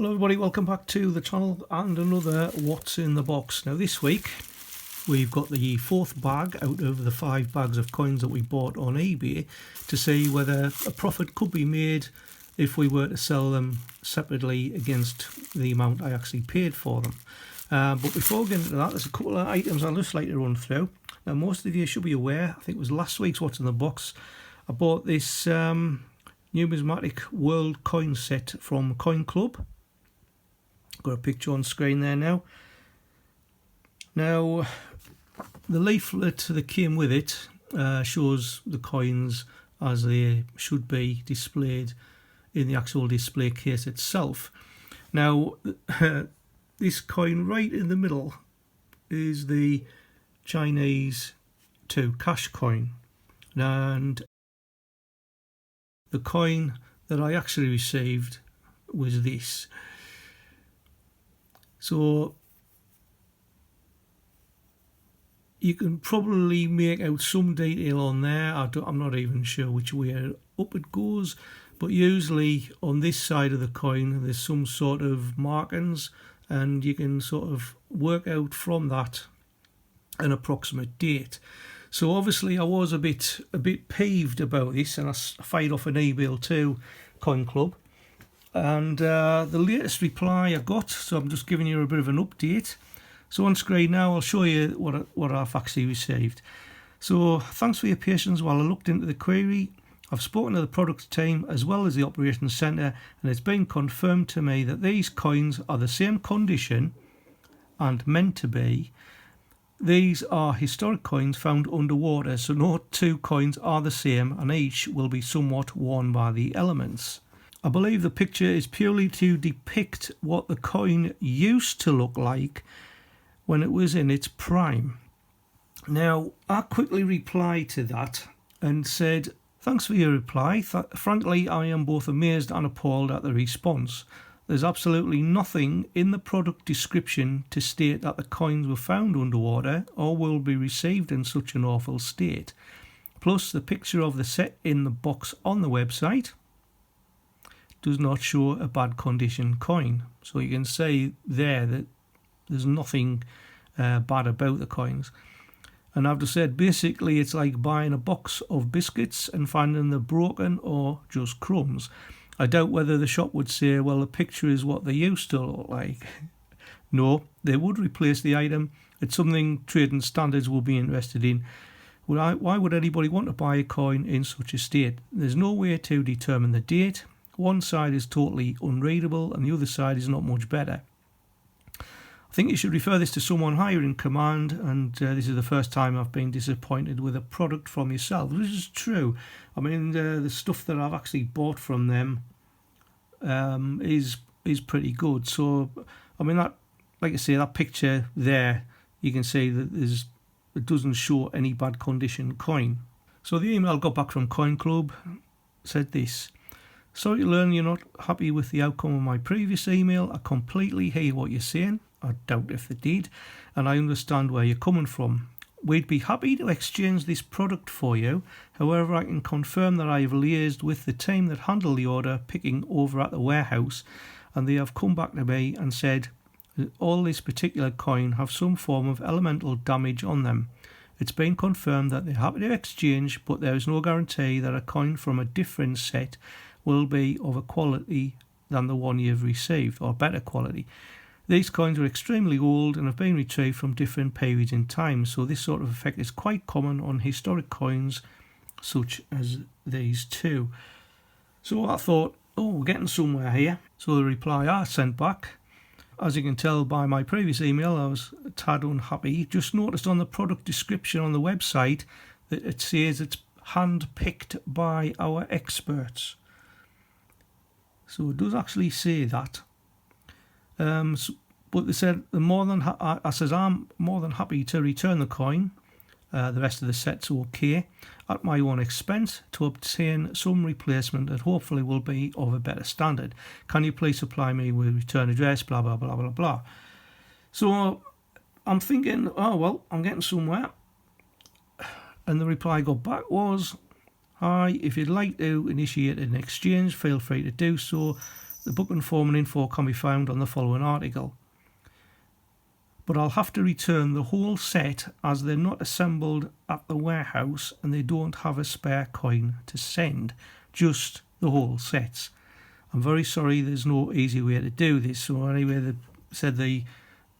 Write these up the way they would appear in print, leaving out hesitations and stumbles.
Hello everybody, welcome back to the channel and another What's in the Box. Now this week we've got the fourth bag out of the 5 bags of coins that we bought on eBay to see whether a profit could be made if we were to sell them separately against the amount I actually paid for them. But before getting into that, there's a couple of items I'd just like to run through. Now most of you should be aware, I think it was last week's What's in the Box, I bought this numismatic world coin set from Koin Club. Got a picture on screen there now. Now the leaflet that came with it shows the coins as they should be displayed in the actual display case itself. Now this coin right in the middle is the Chinese 2 cash coin, and the coin that I actually received was this. So you can probably make out some detail on there. I'm not even sure which way up it goes, but usually on this side of the coin there's some sort of markings, and you can sort of work out from that an approximate date. So obviously I was a bit peeved about this, and I fired off an email to Koin Club, and the latest reply I got, so I'm just giving you a bit of an update. So on screen now I'll show you what I've actually received. So thanks for your patience while I looked into the query. I've spoken to the product team as well as the operations centre, and it's been confirmed to me that these coins are the same condition and meant to be. These are historic coins found underwater, so no 2 coins are the same, and each will be somewhat worn by the elements. I believe the picture is purely to depict what the coin used to look like when it was in its prime. Now, I quickly replied to that and said, "Thanks for your reply. Frankly, I am both amazed and appalled at the response. There's absolutely nothing in the product description to state that the coins were found underwater or will be received in such an awful state. Plus, the picture of the set in the box on the website does not show a bad condition coin." So you can see there that there's nothing bad about the coins. And I've just said basically it's like buying a box of biscuits and finding them broken or just crumbs. I doubt whether the shop would say, well, the picture is what they used to look like. No, they would replace the item. It's something trading standards will be interested in. Why would anybody want to buy a coin in such a state? There's no way to determine the date. One side is totally unreadable and the other side is not much better. I think you should refer this to someone higher in command, and this is the first time I've been disappointed with a product from yourself. This is true. I mean, the stuff that I've actually bought from them is pretty good. So, I mean, that, like I say, that picture there, you can see that it doesn't show any bad condition coin. So the email got back from Koin Club, said this: "Sorry to learn you're not happy with the outcome of my previous email. I completely hear what you're saying. I doubt if they did, and I understand where you're coming from. We'd be happy to exchange this product for you. However, I can confirm that I have liaised with the team that handled the order picking over at the warehouse, and they have come back to me and said that all this particular coin have some form of elemental damage on them. It's been confirmed that they're happy to exchange, but there is no guarantee that a coin from a different set will be of a quality than the one you've received, or better quality. These coins are extremely old and have been retrieved from different periods in time, so this sort of effect is quite common on historic coins such as these 2. So I thought, oh, we're getting somewhere here. So the reply I sent back, as you can tell by my previous email, I was a tad unhappy. Just noticed on the product description on the website that it says it's hand-picked by our experts. So it does actually say that. But they said I'm more than happy to return the coin. The rest of the set's okay at my own expense to obtain some replacement that hopefully will be of a better standard. Can you please supply me with return address? Blah blah blah blah blah. So I'm thinking, oh well, I'm getting somewhere. And the reply I got back was, Hi, if you'd like to initiate an exchange, feel free to do so. The booking form and info can be found on the following article. But I'll have to return the whole set as they're not assembled at the warehouse and they don't have a spare coin to send, just the whole sets. I'm very sorry, there's no easy way to do this. So anyway, they said the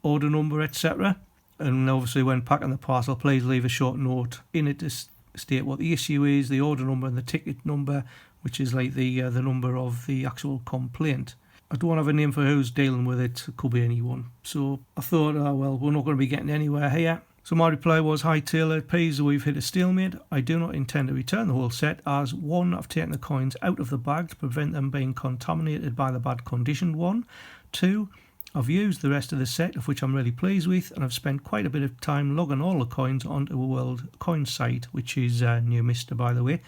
order number, etc. And obviously when packing the parcel, please leave a short note in it to state what the issue is, the order number and the ticket number, which is like the number of the actual complaint. I don't have a name for who's dealing with it. It could be anyone. So I thought, oh well, we're not going to be getting anywhere here. So my reply was, hi Taylor, please, we've hit a stalemate. I do not intend to return the whole set as 1, I've taken the coins out of the bag to prevent them being contaminated by the bad conditioned one. 2, I've used the rest of the set, of which I'm really pleased with, and I've spent quite a bit of time logging all the coins onto a World Coin site, which is New Mister, by the way.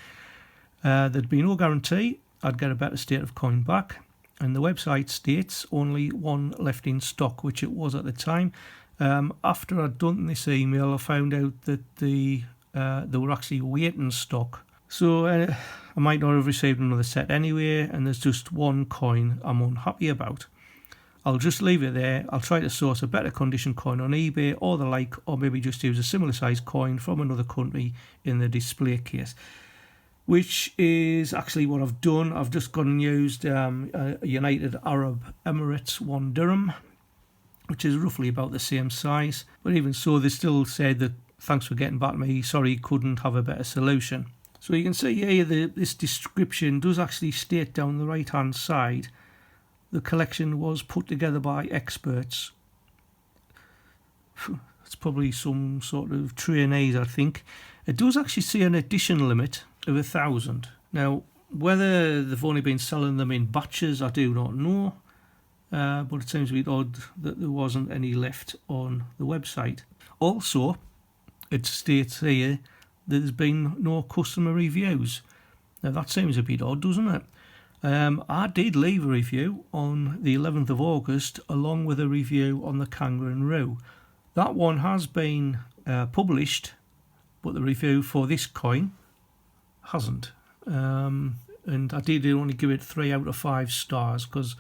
There'd be no guarantee I'd get a better state of coin back, and the website states only 1 left in stock, which it was at the time. After I'd done this email, I found out that they were actually waiting stock. So I might not have received another set anyway, and there's just 1 coin I'm unhappy about. I'll just leave it there. I'll try to source a better condition coin on eBay or the like, or maybe just use a similar size coin from another country in the display case, which is actually what I've done. I've just gone and used a United Arab Emirates 1 dirham, which is roughly about the same size. But even so, they still said that thanks for getting back to me, sorry, couldn't have a better solution. So you can see here this description does actually state down the right hand side, the collection was put together by experts. It's probably some sort of trainees, I think. It does actually see an edition limit of 1,000. Now, whether they've only been selling them in batches, I do not know. But it seems a bit odd that there wasn't any left on the website. Also, it states here that there's been no customer reviews. Now, that seems a bit odd, doesn't it? I did leave a review on the 11th of August along with a review on the kangaroo. That one has been published, but the review for this coin hasn't. And I did only give it 3 out of 5 stars because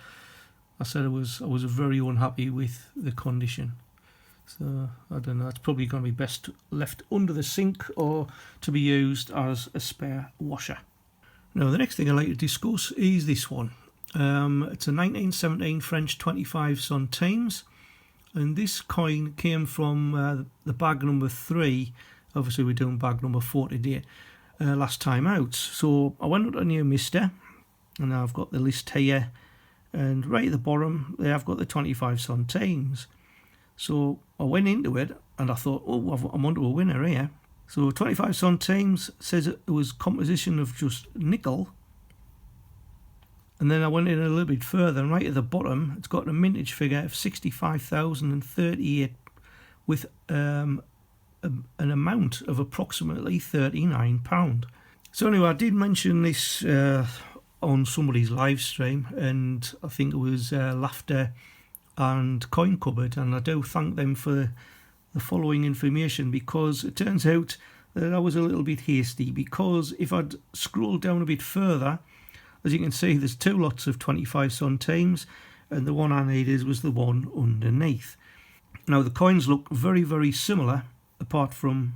I said I was very unhappy with the condition. So I don't know, it's probably going to be best left under the sink or to be used as a spare washer. Now, the next thing I'd like to discuss is this one. It's a 1917 French 25 centimes, and this coin came from the bag number 3. Obviously, we're doing bag number 4 today, last time out. So I went up to New Mister, and I've got the list here, and right at the bottom there I've got the 25 centimes. So I went into it, and I thought, oh, I'm onto a winner here. So 25 centimes says it was composition of just nickel. And then I went in a little bit further, and right at the bottom, it's got a mintage figure of 65,038 with an amount of approximately £39. So anyway, I did mention this on somebody's live stream, and I think it was Laughter and Coin Cupboard, and I do thank them for the following information, because it turns out that I was a little bit hasty, because if I'd scrolled down a bit further, as you can see, there's 2 lots of 25 centimes, and the one I needed was the one underneath. Now, the coins look very, very similar, apart from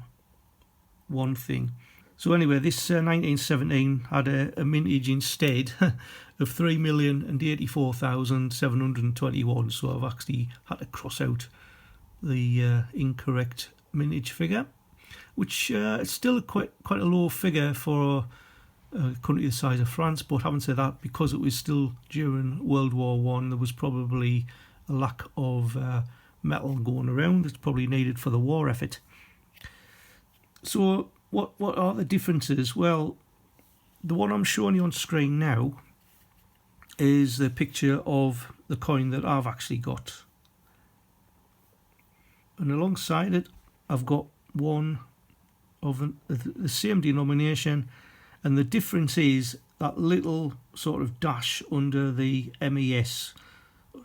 one thing. So anyway, this 1917 had a mintage instead of 3,084,721, so I've actually had to cross out the incorrect mintage figure, which is still quite a low figure for a country the size of France. But having said that, because it was still during World War One, there was probably a lack of metal going around. It's probably needed for the war effort. So what are the differences? Well, the one I'm showing you on screen now is the picture of the coin that I've actually got. And alongside it, I've got one of the same denomination, and the difference is that little sort of dash under the MES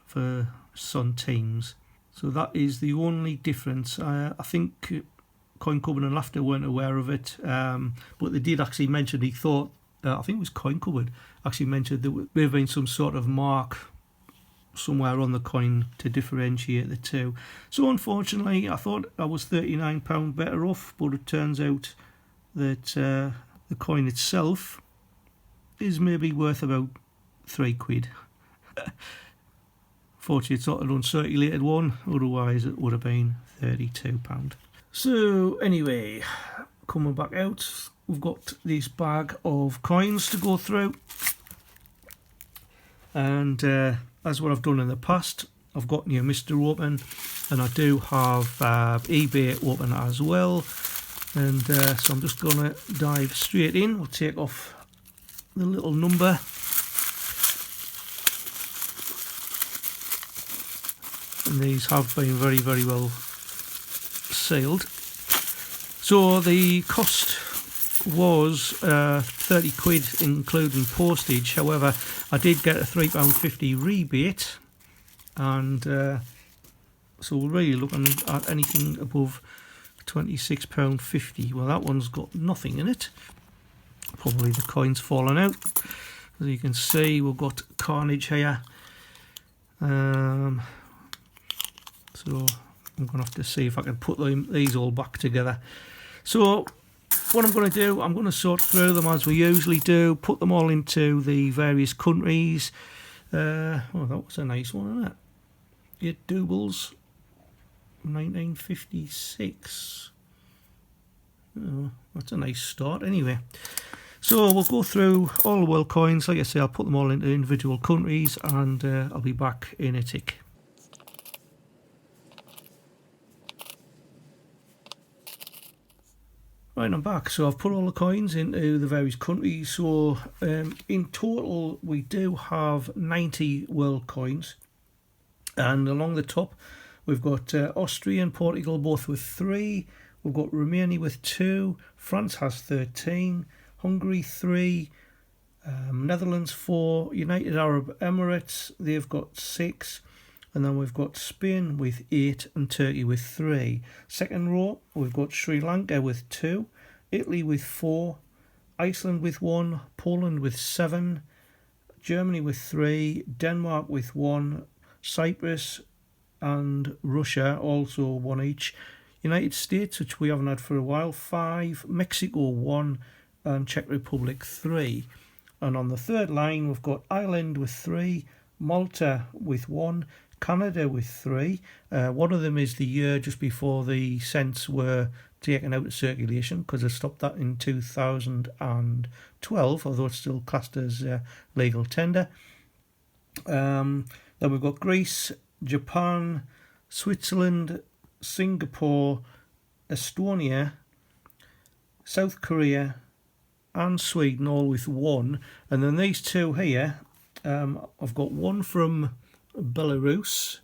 for centimes. So that is the only difference. I think Coin Cupboard and Laughter weren't aware of it, but they did actually mention they thought I think it was Koin Club, actually mentioned there may have been some sort of mark somewhere on the coin to differentiate the two. So unfortunately, I thought I was £39 better off, but it turns out that the coin itself is maybe worth about £3. Fortunately, it's not an uncirculated one, otherwise it would have been £32. So anyway, coming back out, we've got this bag of coins to go through, and as what I've done in the past, I've got your Mr. open, and I do have eBay open as well, and so I'm just going to dive straight in. We'll take off the little number, and these have been very, very well sealed. So the cost was £30 including postage. However, I did get a £3.50 rebate, and so we're really looking at anything above £26.50. Well, that one's got nothing in it. Probably the coin's fallen out. As you can see, we've got carnage here. So I'm going to have to see if I can put these all back together. So what I'm going to do, I'm going to sort through them as we usually do, put them all into the various countries. Oh, that was a nice one, isn't it? 8 doubles, 1956. Oh, that's a nice start anyway. So we'll go through all the world coins. Like I say, I'll put them all into individual countries, and I'll be back in a tick. Right, I'm back. So I've put all the coins into the various countries. So in total, we do have 90 world coins. And along the top, we've got Austria and Portugal both with 3. We've got Romania with 2. France has 13. Hungary 3. Netherlands 4. United Arab Emirates, they've got 6. And then we've got Spain with 8 and Turkey with 3. Second row, we've got Sri Lanka with 2, Italy with 4, Iceland with 1, Poland with 7, Germany with 3, Denmark with 1, Cyprus and Russia also 1 each. United States, which we haven't had for a while, 5, Mexico 1, and Czech Republic 3. And on the third line, we've got Ireland with 3, Malta with 1, Canada with 3. One of them is the year just before the cents were taken out of circulation, because they stopped that in 2012, although it's still classed as legal tender. Then we've got Greece, Japan, Switzerland, Singapore, Estonia, South Korea and Sweden, all with 1. And then these two here, I've got one from Belarus,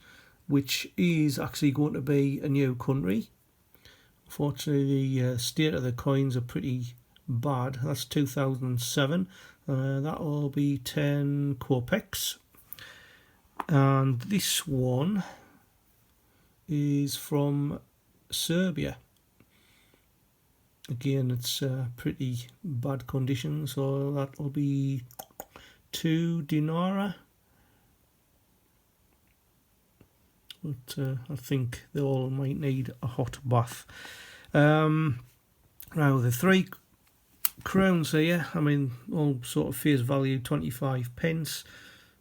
which is actually going to be a new country. Unfortunately, the state of the coins are pretty bad. That's 2007. That'll be 10 kopecks. And this one is from Serbia. Again, it's pretty bad condition, so that'll be 2 dinara. But I think they all might need a hot bath. Now the 3 crowns here, I mean, all sort of face value 25 pence.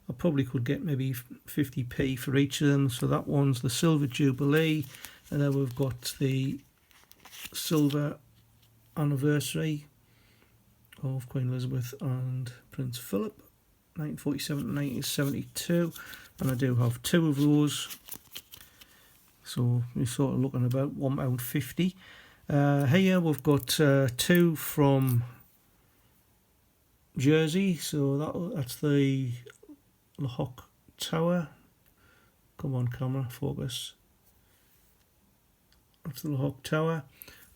I probably could get maybe 50p for each of them. So that one's the Silver Jubilee, and then we've got the Silver Anniversary of Queen Elizabeth and Prince Philip, 1947 to 1972, and I do have 2 of those. So we're sort of looking about £1.50. Here we've got 2 from Jersey, so that's the Lohock Tower. Come on, camera, focus. That's the Lohock Tower.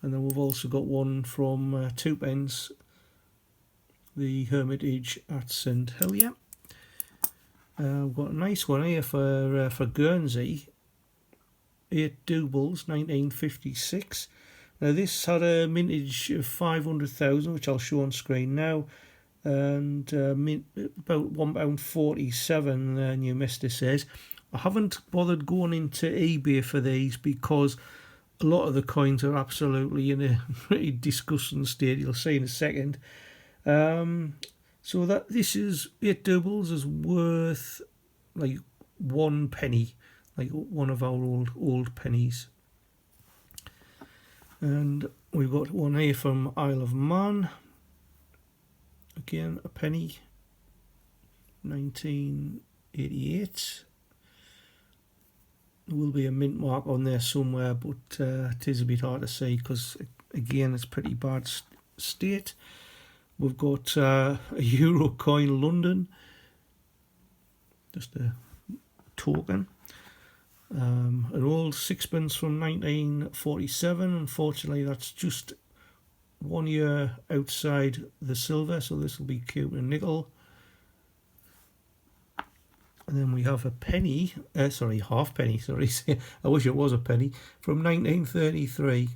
And then we've also got one from Twopence, the Hermitage at St Helier. We've got a nice one here for Guernsey. 8 doubles, 1956. Now this had a mintage of 500,000, which I'll show on screen now. and about £1.47. New Mister says, I haven't bothered going into eBay for these because a lot of the coins are absolutely in a pretty disgusting state. You'll see in a second. So that this is 8 doubles is worth like 1 penny, like one of our old pennies. And we've got one here from Isle of Man. Again, a penny, 1988. There will be a mint mark on there somewhere, but it is a bit hard to see because, again, it's pretty bad state. We've got a euro coin, London, just a token. An old sixpence from 1947. Unfortunately, that's just 1 year outside the silver, so this will be cute and nickel. And then we have a penny, half penny, sorry, I wish it was a penny, from 1933.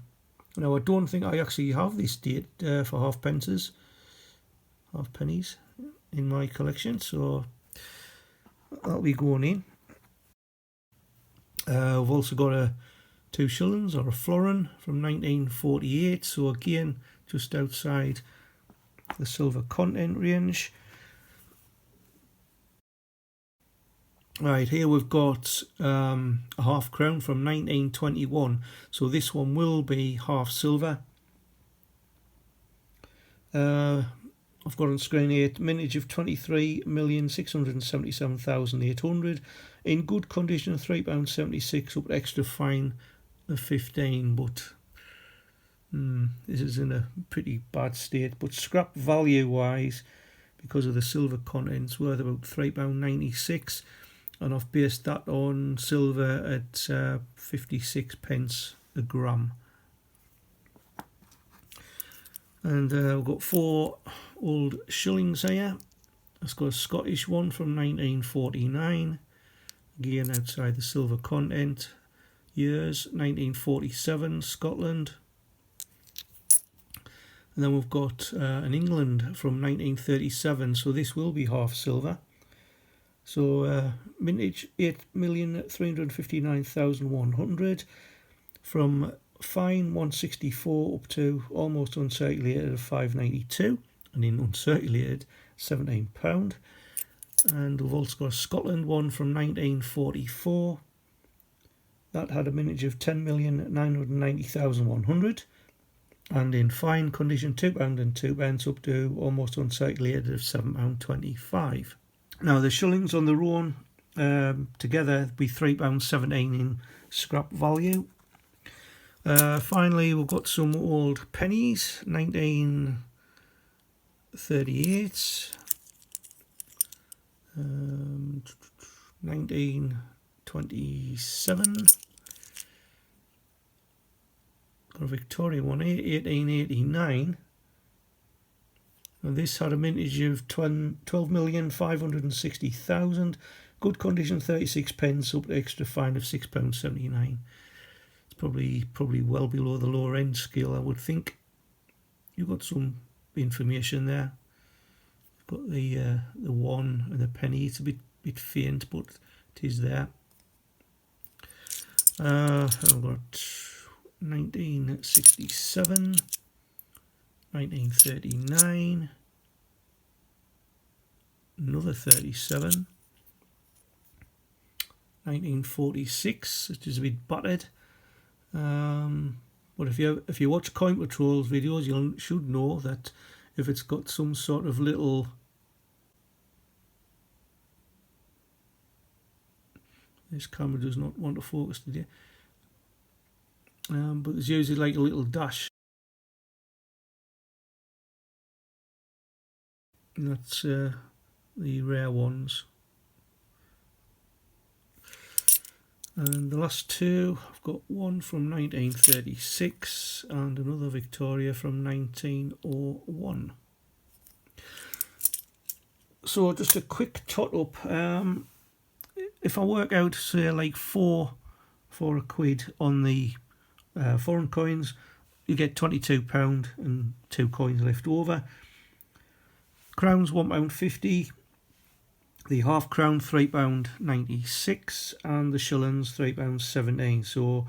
Now, I don't think I actually have this date for half pennies in my collection, so that'll be going in. We've also got a 2 shillings or a florin from 1948, so again, just outside the silver content range. Right, here we've got a half crown from 1921, so this one will be half silver. I've got on screen here mintage of 23,677,800, in good condition £3.76, up extra fine of 15, but this is in a pretty bad state. But scrap value wise, because of the silver contents, worth about £3.96. And I've based that on silver at 56 pence a gram. And we've got 4 old shillings here. I've got a Scottish one from 1949. Again, outside the silver content. Years, 1947, Scotland. And then we've got an England from 1937, so this will be half silver. So mintage 8,359,100, from fine 164 up to almost uncirculated of 592, and in uncirculated £17. And we've also got a Scotland one from 1944. That had a mintage of 10,990,100, and in fine condition £2 and 2 pence up to almost uncirculated of £7.25. Now the shillings on their own together be £3.17 in scrap value. Finally, we've got some old pennies, 1938, 1927, got a Victorian one here, 1889. And this had a mintage of 12,560,000, good condition 36 pence, up to extra fine of £6.79. It's probably well below the lower end scale, I would think. You've got some information there. You've got the 1 and the penny. It's a bit faint, but it is there. I've got 1967. 1939, another 37, 1946, which is a bit battered. But if you watch Coin Patrol's videos, you should know that if it's got some sort of little this camera does not want to focus today. But there's usually like a little dash. And that's the rare ones. And the last 2, I've got one from 1936 and another Victoria from 1901. So just a quick tot up. If I work out, say, like four for a quid on the foreign coins, you get £22 and 2 coins left over. crowns £1.50, the half crown £3.96, and the shillings £3.17. So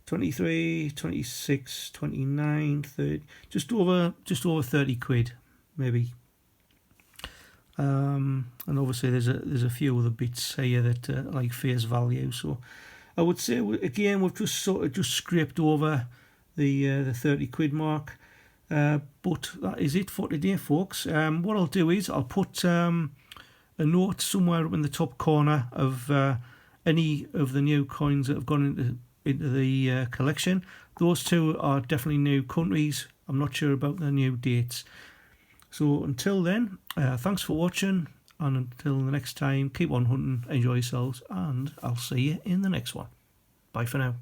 23, 26, 29, 30, just over 30 quid maybe. And obviously there's a few other bits here that like face value. So I would say again we've just sort of scraped over the 30 quid mark. But that is it for today, folks. What I'll do is I'll put a note somewhere up in the top corner of any of the new coins that have gone into the collection. Those two are definitely new countries. I'm not sure about the new dates. So until then, thanks for watching, and until the next time, keep on hunting, enjoy yourselves, and I'll see you in the next one. Bye for now.